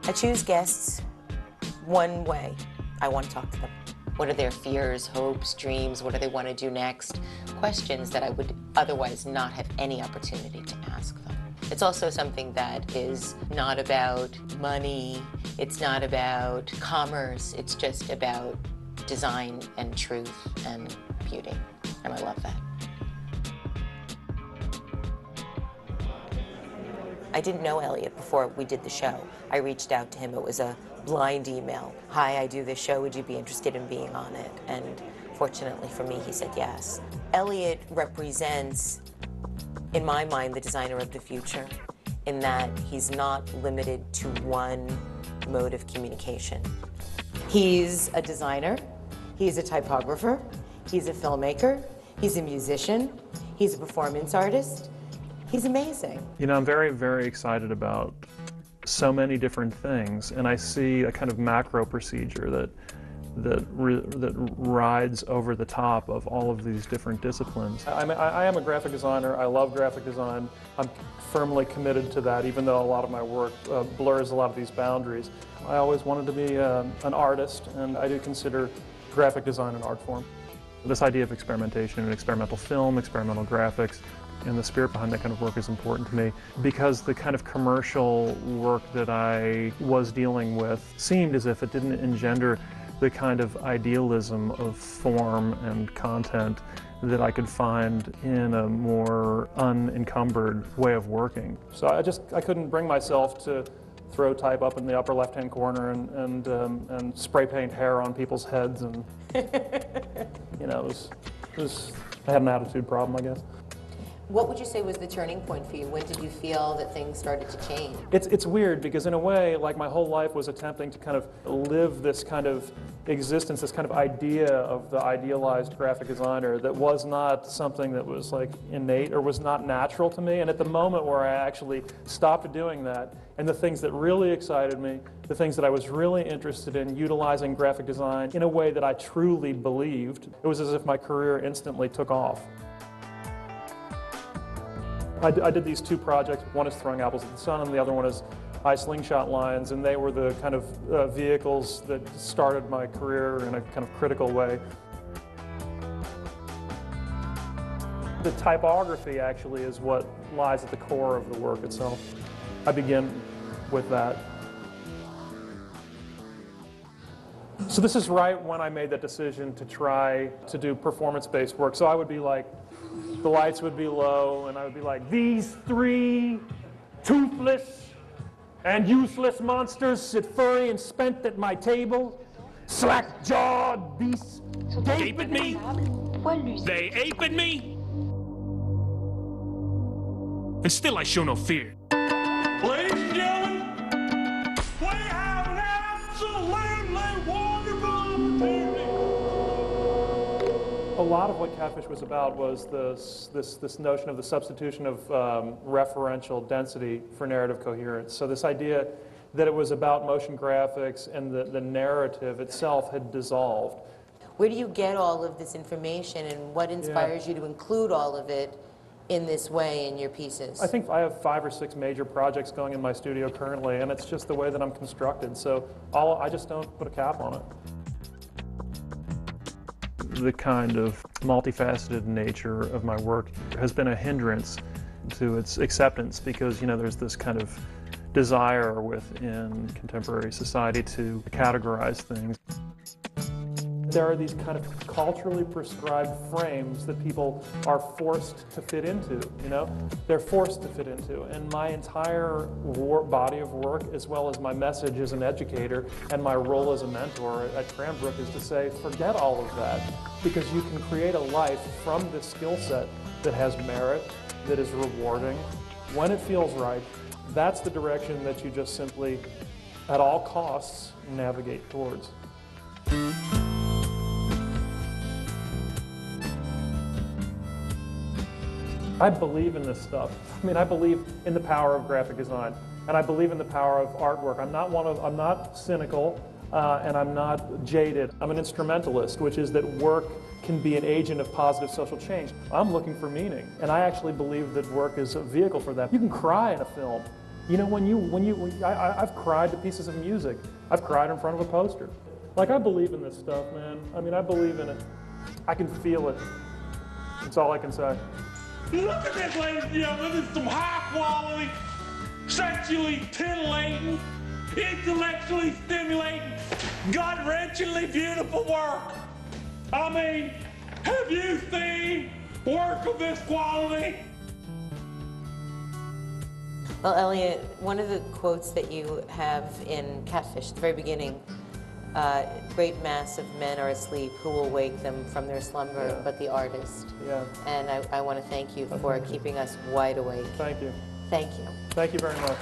I choose guests one way. I want to talk to them. What are their fears, hopes, dreams? What do they want to do next? Questions that I would otherwise not have any opportunity to ask them. It's also something that is not about money. It's not about commerce. It's just about design and truth and beauty. And I love that. I didn't know Elliott before we did the show. I reached out to him. It was a blind email. Hi, I do this show. Would you be interested in being on it? And fortunately for me, he said yes. Elliott represents, in my mind, the designer of the future, in that he's not limited to one mode of communication. He's a designer. He's a typographer. He's a filmmaker. He's a musician. He's a performance artist. He's amazing. You know, I'm very, very excited about so many different things, and I see a kind of macro procedure that rides over the top of all of these different disciplines. I am a graphic designer. I love graphic design. I'm firmly committed to that, even though a lot of my work blurs a lot of these boundaries. I always wanted to be an artist, and I do consider graphic design an art form. This idea of experimentation and experimental film, experimental graphics, and the spirit behind that kind of work is important to me because the kind of commercial work that I was dealing with seemed as if it didn't engender the kind of idealism of form and content that I could find in a more unencumbered way of working. So I couldn't bring myself to throw type up in the upper left-hand corner and spray paint hair on people's heads, and you know, I had an attitude problem, I guess. What would you say was the turning point for you? When did you feel that things started to change? It's weird because in a way, like my whole life was attempting to kind of live this kind of existence, this kind of idea of the idealized graphic designer that was not something that was like innate or was not natural to me. And at the moment where I actually stopped doing that, and the things that really excited me, the things that I was really interested in, utilizing graphic design in a way that I truly believed, it was as if my career instantly took off. I did these two projects. One is Throwing Apples at the Sun, and the other one is I Slingshot Lines, and they were the kind of vehicles that started my career in a kind of critical way. The typography actually is what lies at the core of the work itself. I begin with that. So this is right when I made that decision to try to do performance-based work. So I would be like, the lights would be low, and I would be like, these three toothless and useless monsters sit furry and spent at my table. Slack-jawed beasts gape at me. They ape at me. And still I show no fear. Ladies and gentlemen, we have an absolutely wonderful opportunity. A lot of what Catfish was about was this notion of the substitution of referential density for narrative coherence. So this idea that it was about motion graphics and the narrative itself had dissolved. Where do you get all of this information, and what inspires you to include all of it in this way in your pieces? I think I have 5 or 6 major projects going in my studio currently, and it's just the way that I'm constructed. So I just don't put a cap on it. The kind of multifaceted nature of my work has been a hindrance to its acceptance because, you know, there's this kind of desire within contemporary society to categorize things. There are these kind of culturally prescribed frames that people are forced to fit into, you know? They're forced to fit into. And my entire body of work, as well as my message as an educator and my role as a mentor at Cranbrook, is to say, forget all of that, because you can create a life from this skill set that has merit, that is rewarding, when it feels right, that's the direction that you just simply, at all costs, navigate towards. I believe in this stuff. I mean, I believe in the power of graphic design, and I believe in the power of artwork. I'm not cynical, and I'm not jaded. I'm an instrumentalist, which is that work can be an agent of positive social change. I'm looking for meaning, and I actually believe that work is a vehicle for that. You can cry in a film. You know, I've cried to pieces of music. I've cried in front of a poster. Like, I believe in this stuff, man. I mean, I believe in it. I can feel it. That's all I can say. Look at this, ladies and gentlemen. This is some high-quality, sexually titillating, intellectually stimulating, gut-wrenchingly beautiful work. I mean, have you seen work of this quality? Well, Elliott, one of the quotes that you have in Catfish, at the very beginning, great mass of men are asleep, who will wake them from their slumber but the artist. Yeah. And I want to thank you for keeping us wide awake. Thank you. Thank you. Thank you very much.